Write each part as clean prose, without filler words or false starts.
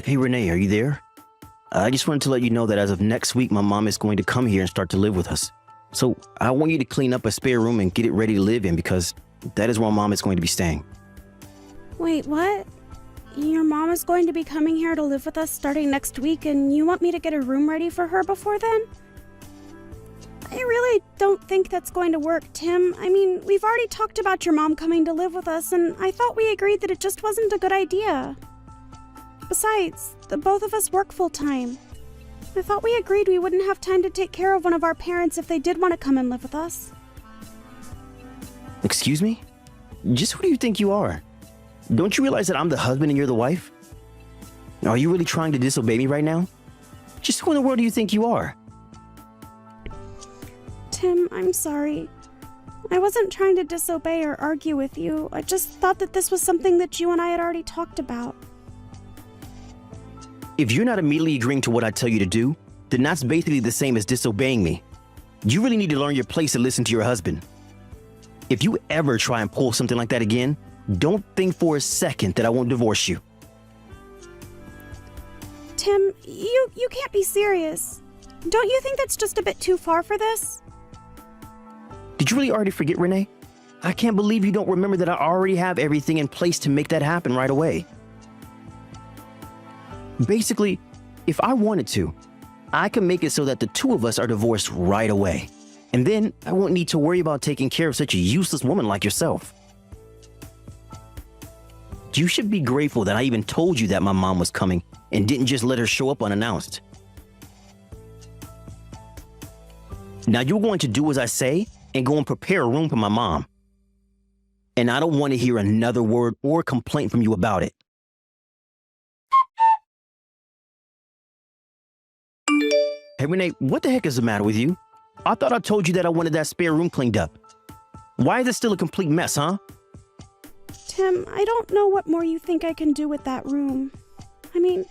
Hey Renee, are you there? I just wanted to let you know that as of next week, my mom is going to come here and start to live with us. So I want you to clean up a spare room and get it ready to live in because that is where mom is going to be staying. Wait, what? Your mom is going to be coming here to live with us starting next week, and you want me to get a room ready for her before then? I really don't think that's going to work, Tim. I mean, we've already talked about your mom coming to live with us, and I thought we agreed that it just wasn't a good idea. Besides, the both of us work full-time. I thought we agreed we wouldn't have time to take care of one of our parents if they did want to come and live with us. Excuse me? Just who do you think you are? Don't you realize that I'm the husband and you're the wife? Are you really trying to disobey me right now? Just who in the world do you think you are? Tim, I'm sorry. I wasn't trying to disobey or argue with you. I just thought that this was something that you and I had already talked about. If you're not immediately agreeing to what I tell you to do, then that's basically the same as disobeying me. You really need to learn your place and listen to your husband. If you ever try and pull something like that again, don't think for a second that I won't divorce you. Tim, you can't be serious. Don't you think that's just a bit too far for this? Did you really already forget, Renee? I can't believe you don't remember that I already have everything in place to make that happen right away. Basically, if I wanted to, I can make it so that the two of us are divorced right away. And then I won't need to worry about taking care of such a useless woman like yourself. You should be grateful that I even told you that my mom was coming and didn't just let her show up unannounced. Now you're going to do as I say and go and prepare a room for my mom. And I don't want to hear another word or complaint from you about it. Hey Renee, what the heck is the matter with you? I thought I told you that I wanted that spare room cleaned up. Why is it still a complete mess, huh? Tim, I don't know what more you think I can do with that room. I mean,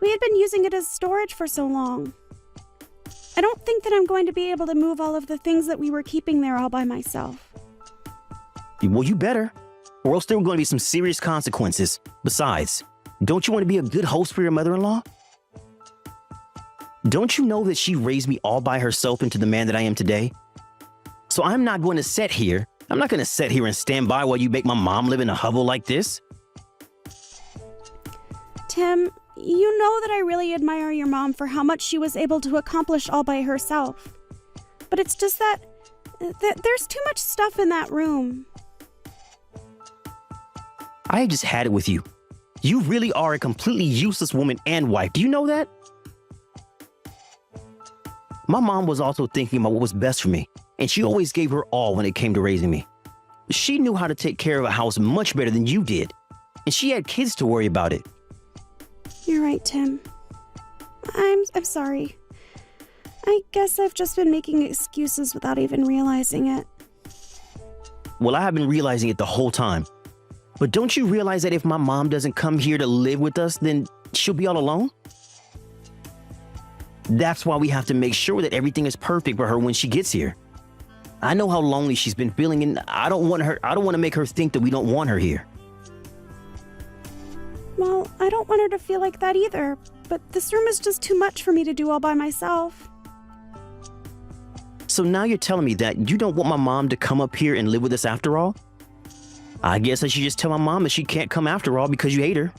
we had been using it as storage for so long. I don't think that I'm going to be able to move all of the things that we were keeping there all by myself. Well, you better, or else there are going to be some serious consequences. Besides, don't you want to be a good host for your mother-in-law? Don't you know that she raised me all by herself into the man that I am today? So I'm not going to sit here and stand by while you make my mom live in a hovel like this. Tim, you know that I really admire your mom for how much she was able to accomplish all by herself. But it's just that there's too much stuff in that room. I have just had it with you. You really are a completely useless woman and wife. Do you know that? My mom was also thinking about what was best for me, and she always gave her all when it came to raising me. She knew how to take care of a house much better than you did, and she had kids to worry about it. You're right, Tim. I'm sorry. I guess I've just been making excuses without even realizing it. Well, I have been realizing it the whole time. But don't you realize that if my mom doesn't come here to live with us, then she'll be all alone? That's why we have to make sure that everything is perfect for her when she gets here. I know how lonely she's been feeling, and I don't want to make her think that we don't want her here. Well, I don't want her to feel like that either, but this room is just too much for me to do all by myself. So now you're telling me that you don't want my mom to come up here and live with us after all? I guess I should just tell my mom that she can't come after all because you hate her.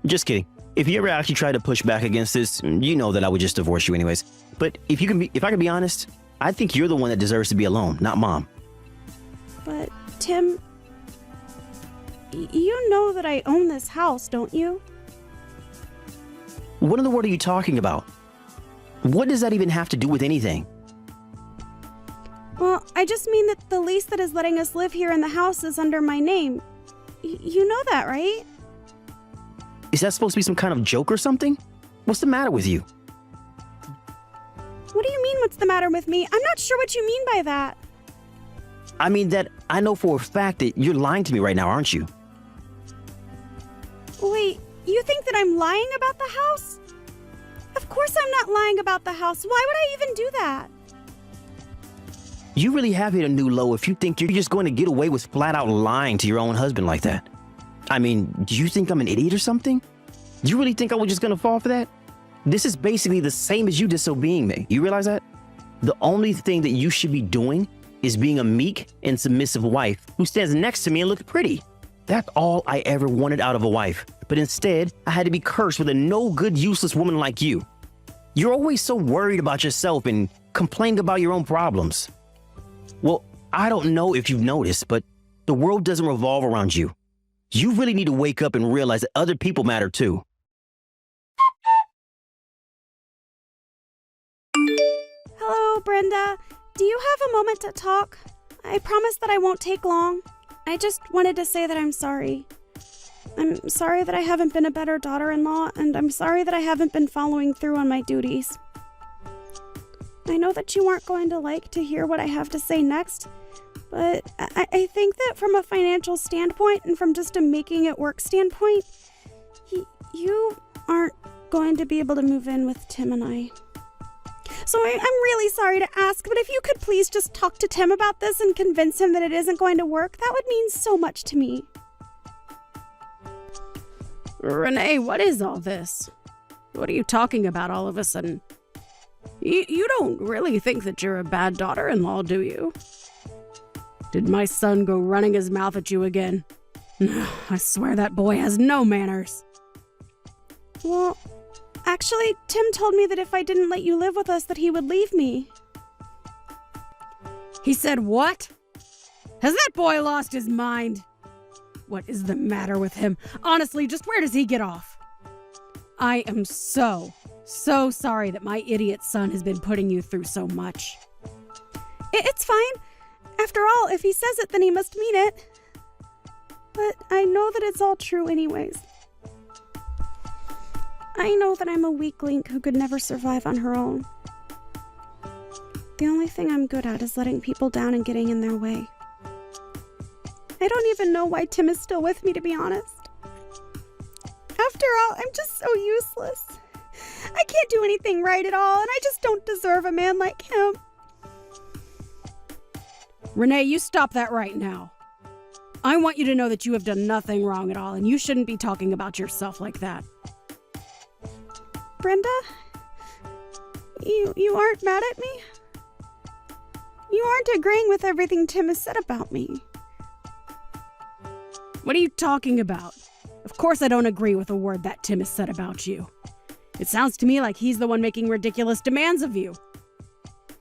Just kidding. If you ever actually try to push back against this, you know that I would just divorce you anyways. But if I can be honest, I think you're the one that deserves to be alone, not mom. But, Tim, you know that I own this house, don't you? What in the world are you talking about? What does that even have to do with anything? Well, I just mean that the lease that is letting us live here in the house is under my name. You know that, right? Is that supposed to be some kind of joke or something? What's the matter with you? What do you mean, what's the matter with me? I'm not sure what you mean by that. I mean that I know for a fact that you're lying to me right now, aren't you? Wait, you think that I'm lying about the house? Of course I'm not lying about the house. Why would I even do that? You really have hit a new low if you think you're just going to get away with flat out lying to your own husband like that. I mean, do you think I'm an idiot or something? You really think I was just gonna fall for that? This is basically the same as you disobeying me. You realize that? The only thing that you should be doing is being a meek and submissive wife who stands next to me and looks pretty. That's all I ever wanted out of a wife. But instead, I had to be cursed with a no good, useless woman like you. You're always so worried about yourself and complaining about your own problems. Well, I don't know if you've noticed, but the world doesn't revolve around you. You really need to wake up and realize that other people matter too. Hello, Brenda. Do you have a moment to talk? I promise that I won't take long. I just wanted to say that I'm sorry. I'm sorry that I haven't been a better daughter-in-law, and I'm sorry that I haven't been following through on my duties. I know that you aren't going to like to hear what I have to say next, but I think that from a financial standpoint and from just a making it work standpoint, you aren't going to be able to move in with Tim and I. So I'm really sorry to ask, but if you could please just talk to Tim about this and convince him that it isn't going to work, that would mean so much to me. Renee, what is all this? What are you talking about all of a sudden? You don't really think that you're a bad daughter-in-law, do you? Did my son go running his mouth at you again? I swear that boy has no manners. Well, actually, Tim told me that if I didn't let you live with us, that he would leave me. He said what? Has that boy lost his mind? What is the matter with him? Honestly, just where does he get off? I am so sorry that my idiot son has been putting you through so much. It's fine. After all, if he says it, then he must mean it. But I know that it's all true anyways. I know that I'm a weak link who could never survive on her own. The only thing I'm good at is letting people down and getting in their way. I don't even know why Tim is still with me, to be honest. After all, I'm just so useless. I can't do anything right at all, and I just don't deserve a man like him. Renee, you stop that right now. I want you to know that you have done nothing wrong at all, and you shouldn't be talking about yourself like that. Brenda? You aren't mad at me? You aren't agreeing with everything Tim has said about me. What are you talking about? Of course I don't agree with a word that Tim has said about you. It sounds to me like he's the one making ridiculous demands of you.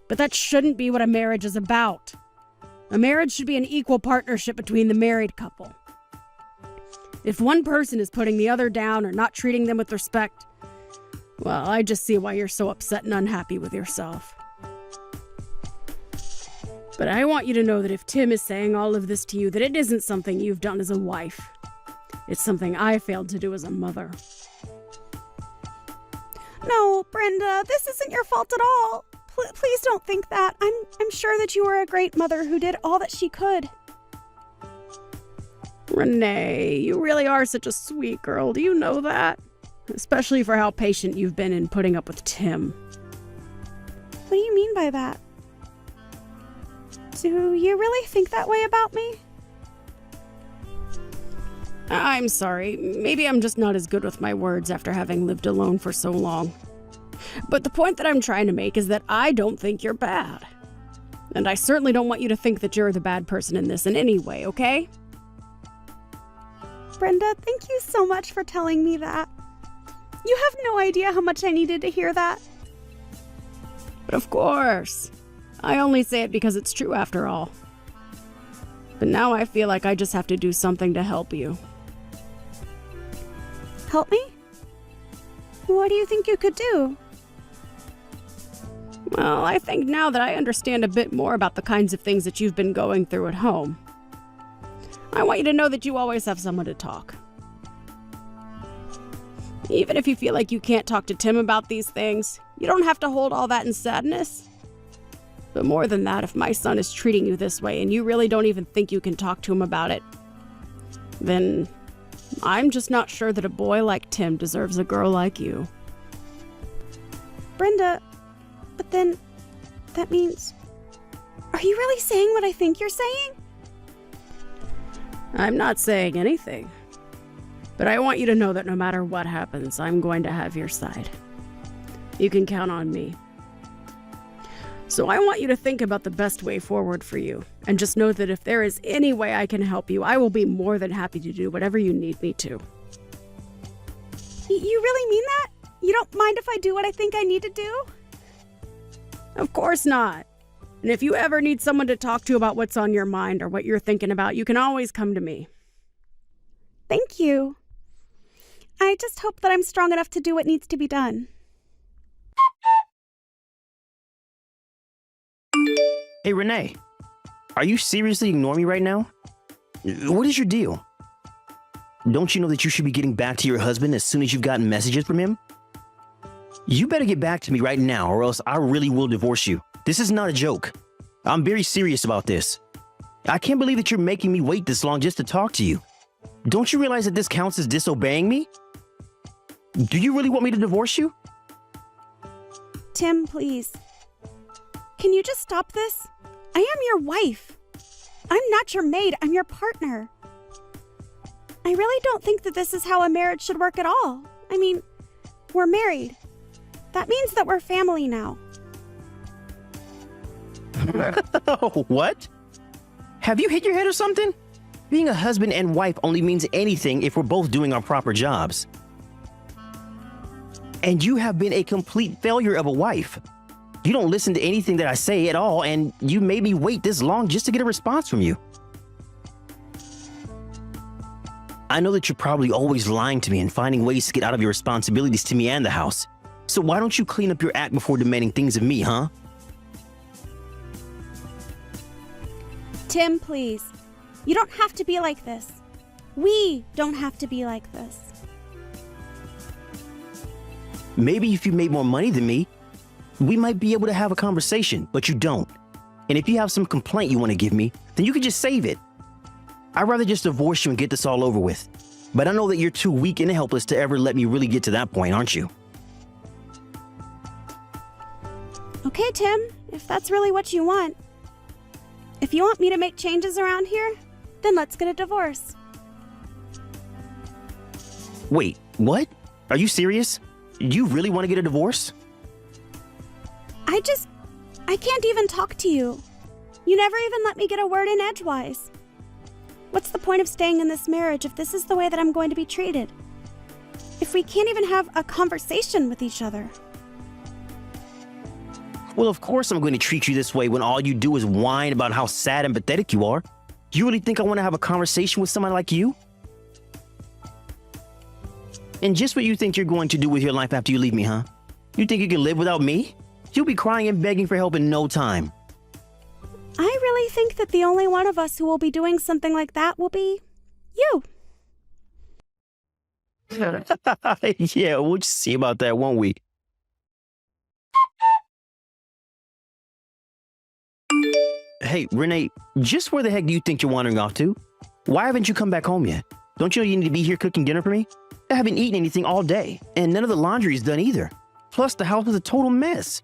But that shouldn't be what a marriage is about. A marriage should be an equal partnership between the married couple. If one person is putting the other down or not treating them with respect, well, I just see why you're so upset and unhappy with yourself. But I want you to know that if Tim is saying all of this to you, that it isn't something you've done as a wife. It's something I failed to do as a mother. No, Brenda, this isn't your fault at all. Please don't think that. I'm sure that you were a great mother who did all that she could. Renee, you really are such a sweet girl. Do you know that? Especially for how patient you've been in putting up with Tim. What do you mean by that? Do you really think that way about me? I'm sorry. Maybe I'm just not as good with my words after having lived alone for so long. But the point that I'm trying to make is that I don't think you're bad. And I certainly don't want you to think that you're the bad person in this in any way, okay? Brenda, thank you so much for telling me that. You have no idea how much I needed to hear that. But of course. I only say it because it's true after all. But now I feel like I just have to do something to help you. Help me? What do you think you could do? Well, I think now that I understand a bit more about the kinds of things that you've been going through at home, I want you to know that you always have someone to talk. Even if you feel like you can't talk to Tim about these things, you don't have to hold all that in sadness. But more than that, if my son is treating you this way and you really don't even think you can talk to him about it, then I'm just not sure that a boy like Tim deserves a girl like you. Brenda, but then that means... Are you really saying what I think you're saying? I'm not saying anything. But I want you to know that no matter what happens, I'm going to have your side. You can count on me. So I want you to think about the best way forward for you, and just know that if there is any way I can help you, I will be more than happy to do whatever you need me to. You really mean that? You don't mind if I do what I think I need to do? Of course not. And if you ever need someone to talk to about what's on your mind or what you're thinking about, you can always come to me. Thank you. I just hope that I'm strong enough to do what needs to be done. Hey, Renee, are you seriously ignoring me right now? What is your deal? Don't you know that you should be getting back to your husband as soon as you've gotten messages from him? You better get back to me right now, or else I really will divorce you. This is not a joke. I'm very serious about this. I can't believe that you're making me wait this long just to talk to you. Don't you realize that this counts as disobeying me? Do you really want me to divorce you? Tim, please. Can you just stop this? I am your wife. I'm not your maid, I'm your partner. I really don't think that this is how a marriage should work at all. I mean, we're married. That means that we're family now. What? Have you hit your head or something? Being a husband and wife only means anything if we're both doing our proper jobs. And you have been a complete failure of a wife. You don't listen to anything that I say at all, and you made me wait this long just to get a response from you. I know that you're probably always lying to me and finding ways to get out of your responsibilities to me and the house. So why don't you clean up your act before demanding things of me, huh? Tim, please. You don't have to be like this. We don't have to be like this. Maybe if you made more money than me, we might be able to have a conversation, but you don't. And if you have some complaint you want to give me, then you can just save it. I'd rather just divorce you and get this all over with. But I know that you're too weak and helpless to ever let me really get to that point, aren't you? Okay, Tim, if that's really what you want. If you want me to make changes around here, then let's get a divorce. Wait, what? Are you serious? You really want to get a divorce? I can't even talk to you. You never even let me get a word in edgewise. What's the point of staying in this marriage if this is the way that I'm going to be treated? If we can't even have a conversation with each other? Well, of course I'm going to treat you this way when all you do is whine about how sad and pathetic you are. You really think I want to have a conversation with somebody like you? And just what you think you're going to do with your life after you leave me, huh? You think you can live without me? You'll be crying and begging for help in no time. I really think that the only one of us who will be doing something like that will be you. Yeah, we'll just see about that, won't we? Hey, Renee, just where the heck do you think you're wandering off to? Why haven't you come back home yet? Don't you know you need to be here cooking dinner for me? I haven't eaten anything all day, and none of the laundry is done either. Plus, the house is a total mess.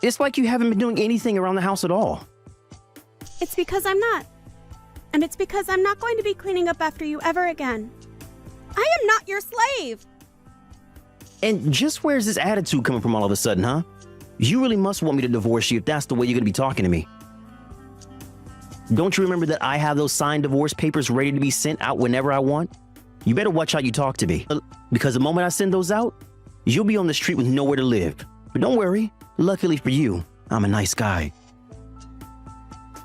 It's like you haven't been doing anything around the house at all. It's because I'm not. And it's because I'm not going to be cleaning up after you ever again. I am not your slave! And just where's this attitude coming from all of a sudden, huh? You really must want me to divorce you if that's the way you're going to be talking to me. Don't you remember that I have those signed divorce papers ready to be sent out whenever I want? You better watch how you talk to me, because the moment I send those out, you'll be on the street with nowhere to live. But don't worry, luckily for you, I'm a nice guy.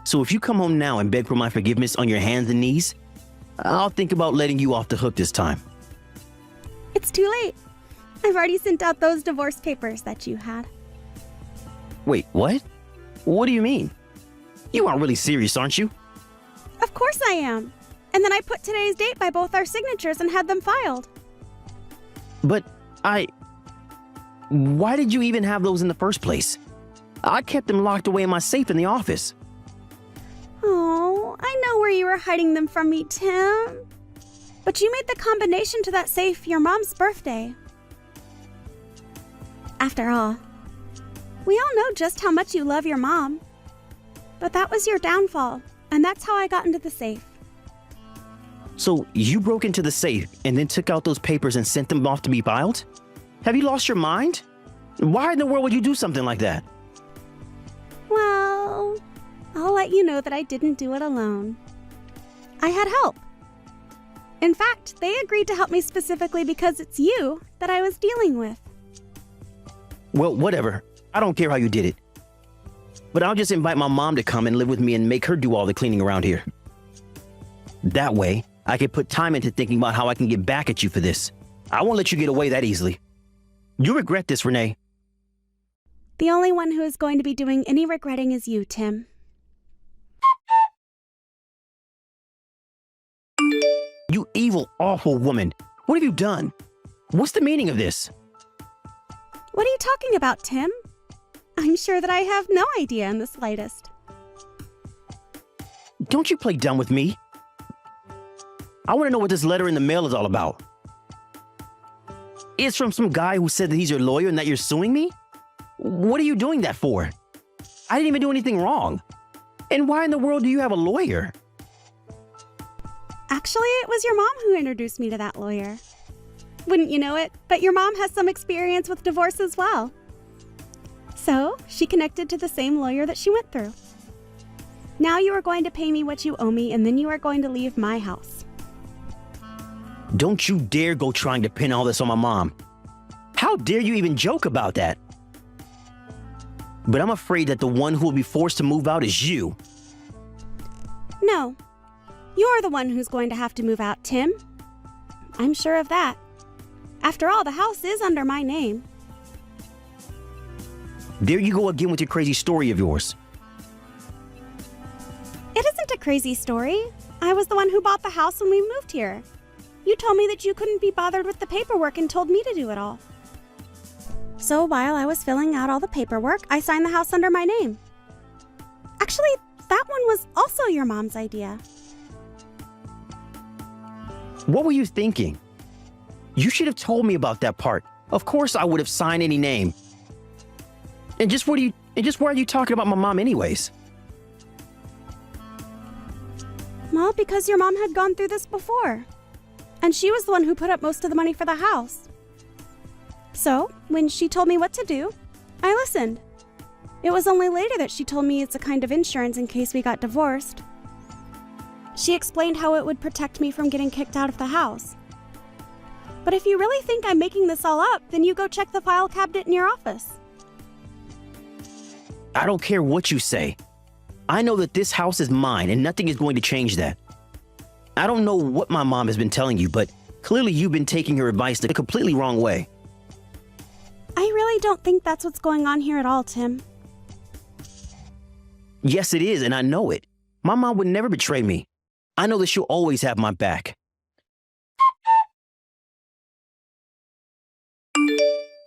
So if you come home now and beg for my forgiveness on your hands and knees, I'll think about letting you off the hook this time. It's too late. I've already sent out those divorce papers that you had. Wait, what? What do you mean? You aren't really serious, aren't you? Of course I am. And then I put today's date by both our signatures and had them filed. But why did you even have those in the first place? I kept them locked away in my safe in the office. Oh, I know where you were hiding them from me, Tim. But you made the combination to that safe your mom's birthday. After all, we all know just how much you love your mom. But that was your downfall, and that's how I got into the safe. So you broke into the safe and then took out those papers and sent them off to be filed? Have you lost your mind? Why in the world would you do something like that? Well, I'll let you know that I didn't do it alone. I had help. In fact, they agreed to help me specifically because it's you that I was dealing with. Well, whatever. I don't care how you did it. But I'll just invite my mom to come and live with me and make her do all the cleaning around here. That way, I can put time into thinking about how I can get back at you for this. I won't let you get away that easily. You regret this, Renee. The only one who is going to be doing any regretting is you, Tim. You evil, awful woman. What have you done? What's the meaning of this? What are you talking about, Tim? I'm sure that I have no idea in the slightest. Don't you play dumb with me. I want to know what this letter in the mail is all about. It's from some guy who said that he's your lawyer and that you're suing me? What are you doing that for? I didn't even do anything wrong. And why in the world do you have a lawyer? Actually, it was your mom who introduced me to that lawyer. Wouldn't you know it, but your mom has some experience with divorce as well. So, she connected to the same lawyer that she went through. Now you are going to pay me what you owe me, and then you are going to leave my house. Don't you dare go trying to pin all this on my mom. How dare you even joke about that? But I'm afraid that the one who will be forced to move out is you. No, you're the one who's going to have to move out, Tim. I'm sure of that. After all, the house is under my name. There you go again with your crazy story of yours. It isn't a crazy story. I was the one who bought the house when we moved here. You told me that you couldn't be bothered with the paperwork and told me to do it all. So while I was filling out all the paperwork, I signed the house under my name. Actually, that one was also your mom's idea. What were you thinking? You should have told me about that part. Of course I would have signed any name. And just why are you talking about my mom anyways? Well, because your mom had gone through this before. And she was the one who put up most of the money for the house. So, when she told me what to do, I listened. It was only later that she told me it's a kind of insurance in case we got divorced. She explained how it would protect me from getting kicked out of the house. But if you really think I'm making this all up, then you go check the file cabinet in your office. I don't care what you say. I know that this house is mine and nothing is going to change that. I don't know what my mom has been telling you, but clearly you've been taking her advice the completely wrong way. I really don't think that's what's going on here at all, Tim. Yes, it is, and I know it. My mom would never betray me. I know that she'll always have my back.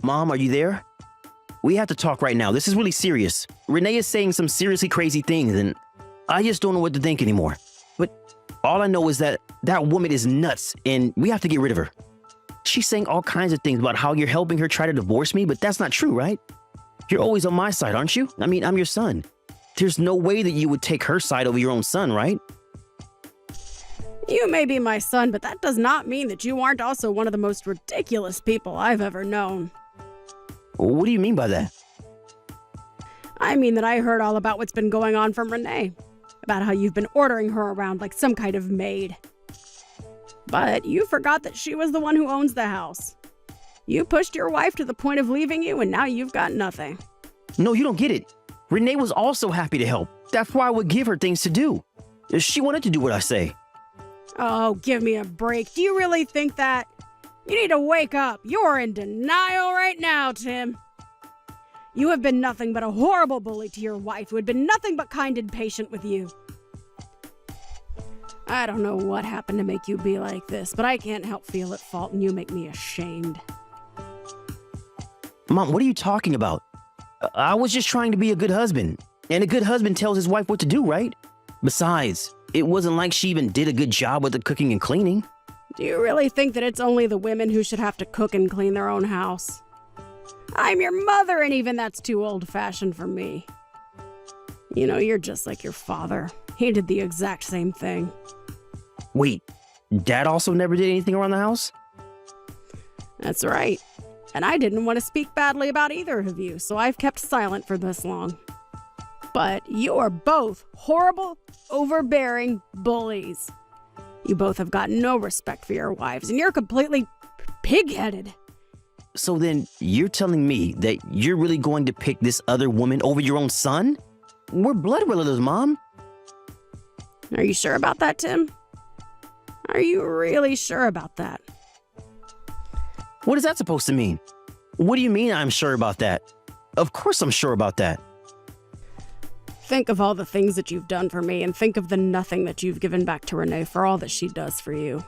Mom, are you there? We have to talk right now. This is really serious. Renee is saying some seriously crazy things, and I just don't know what to think anymore. But all I know is that that woman is nuts, and we have to get rid of her. She's saying all kinds of things about how you're helping her try to divorce me, but that's not true, right? You're always on my side, aren't you? I mean, I'm your son. There's no way that you would take her side over your own son, right? You may be my son, but that does not mean that you aren't also one of the most ridiculous people I've ever known. What do you mean by that? I mean that I heard all about what's been going on from Renee. About how you've been ordering her around like some kind of maid. But you forgot that she was the one who owns the house. You pushed your wife to the point of leaving you, and now you've got nothing. No, you don't get it. Renee was also happy to help. That's why I would give her things to do. She wanted to do what I say. Oh, give me a break. Do you really think that? You need to wake up. You're in denial right now, Tim. You have been nothing but a horrible bully to your wife who had been nothing but kind and patient with you. I don't know what happened to make you be like this, but I can't help feel at fault and you make me ashamed. Mom, what are you talking about? I was just trying to be a good husband. And a good husband tells his wife what to do, right? Besides, it wasn't like she even did a good job with the cooking and cleaning. Do you really think that it's only the women who should have to cook and clean their own house? I'm your mother, and even that's too old-fashioned for me. You know, you're just like your father. He did the exact same thing. Wait, Dad also never did anything around the house? That's right. And I didn't want to speak badly about either of you, so I've kept silent for this long. But you are both horrible, overbearing bullies. You both have got no respect for your wives, and you're completely pig-headed. So then you're telling me that you're really going to pick this other woman over your own son? We're blood relatives, Mom. Are you sure about that, Tim? Are you really sure about that? What is that supposed to mean? What do you mean I'm sure about that? Of course I'm sure about that. Think of all the things that you've done for me, and think of the nothing that you've given back to Renee for all that she does for you.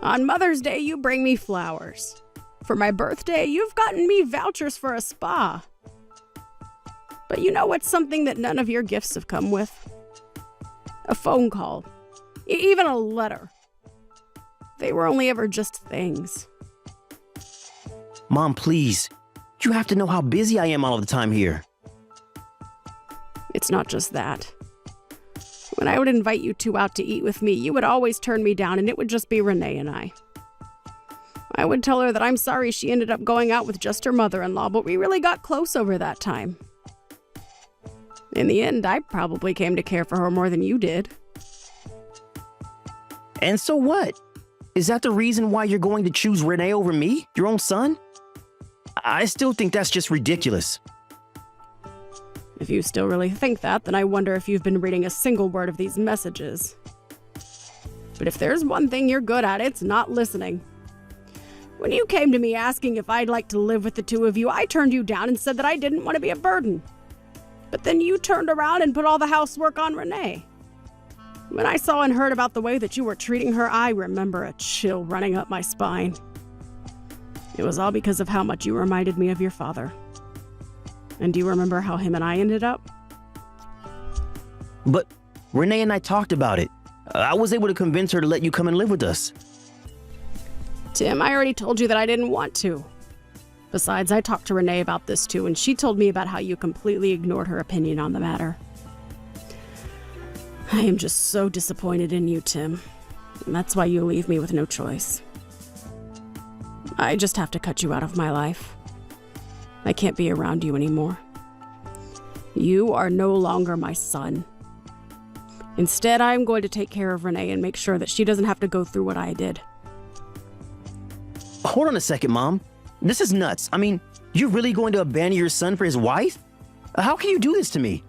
On Mother's Day, you bring me flowers. For my birthday, you've gotten me vouchers for a spa. But you know what's something that none of your gifts have come with? A phone call. Even a letter. They were only ever just things. Mom, please. You have to know how busy I am all of the time here. It's not just that. When I would invite you two out to eat with me, you would always turn me down, and it would just be Renee and I. I would tell her that I'm sorry she ended up going out with just her mother-in-law, but we really got close over that time. In the end, I probably came to care for her more than you did. And so what? Is that the reason why you're going to choose Renee over me, your own son? I still think that's just ridiculous. If you still really think that, then I wonder if you've been reading a single word of these messages. But if there's one thing you're good at, it's not listening. When you came to me asking if I'd like to live with the two of you, I turned you down and said that I didn't want to be a burden. But then you turned around and put all the housework on Renee. When I saw and heard about the way that you were treating her, I remember a chill running up my spine. It was all because of how much you reminded me of your father. And do you remember how him and I ended up? But Renee and I talked about it. I was able to convince her to let you come and live with us. Tim, I already told you that I didn't want to. Besides, I talked to Renee about this too, and she told me about how you completely ignored her opinion on the matter. I am just so disappointed in you, Tim. And that's why you leave me with no choice. I just have to cut you out of my life. I can't be around you anymore. You are no longer my son. Instead, I'm going to take care of Renee and make sure that she doesn't have to go through what I did. Hold on a second, Mom. This is nuts. I mean, you're really going to abandon your son for his wife? How can you do this to me?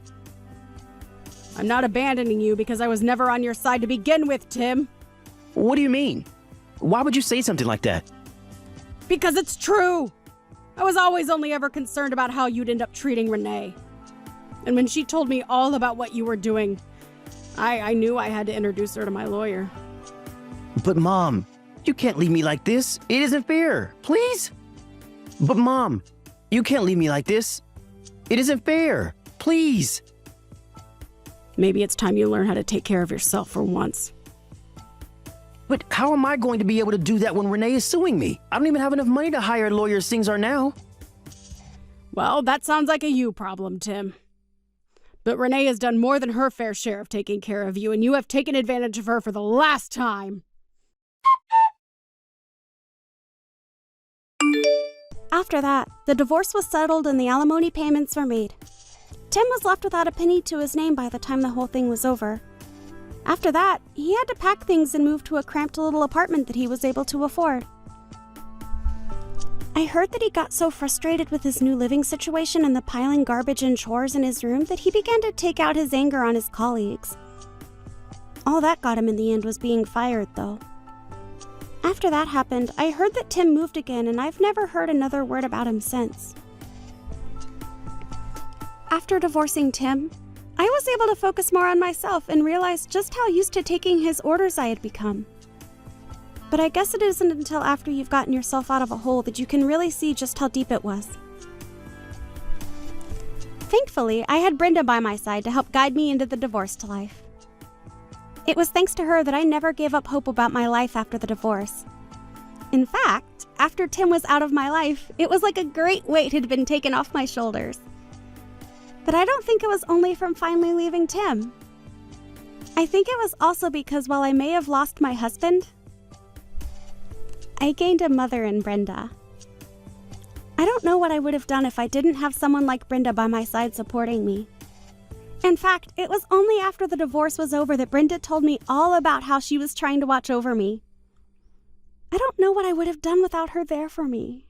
I'm not abandoning you because I was never on your side to begin with, Tim. What do you mean? Why would you say something like that? Because it's true. I was always only ever concerned about how you'd end up treating Renee. And when she told me all about what you were doing, I knew I had to introduce her to my lawyer. But Mom, you can't leave me like this. It isn't fair. Please? But Mom, you can't leave me like this. It isn't fair. Please. Maybe it's time you learn how to take care of yourself for once. But how am I going to be able to do that when Renee is suing me? I don't even have enough money to hire a lawyer as things are now. Well, that sounds like a you problem, Tim. But Renee has done more than her fair share of taking care of you, and you have taken advantage of her for the last time. After that, the divorce was settled and the alimony payments were made. Tim was left without a penny to his name by the time the whole thing was over. After that, he had to pack things and move to a cramped little apartment that he was able to afford. I heard that he got so frustrated with his new living situation and the piling garbage and chores in his room that he began to take out his anger on his colleagues. All that got him in the end was being fired, though. After that happened, I heard that Tim moved again, and I've never heard another word about him since. After divorcing Tim, I was able to focus more on myself and realize just how used to taking his orders I had become. But I guess it isn't until after you've gotten yourself out of a hole that you can really see just how deep it was. Thankfully, I had Brenda by my side to help guide me into the divorced life. It was thanks to her that I never gave up hope about my life after the divorce. In fact, after Tim was out of my life, it was like a great weight had been taken off my shoulders. But I don't think it was only from finally leaving Tim. I think it was also because while I may have lost my husband, I gained a mother in Brenda. I don't know what I would have done if I didn't have someone like Brenda by my side supporting me. In fact, it was only after the divorce was over that Brenda told me all about how she was trying to watch over me. I don't know what I would have done without her there for me.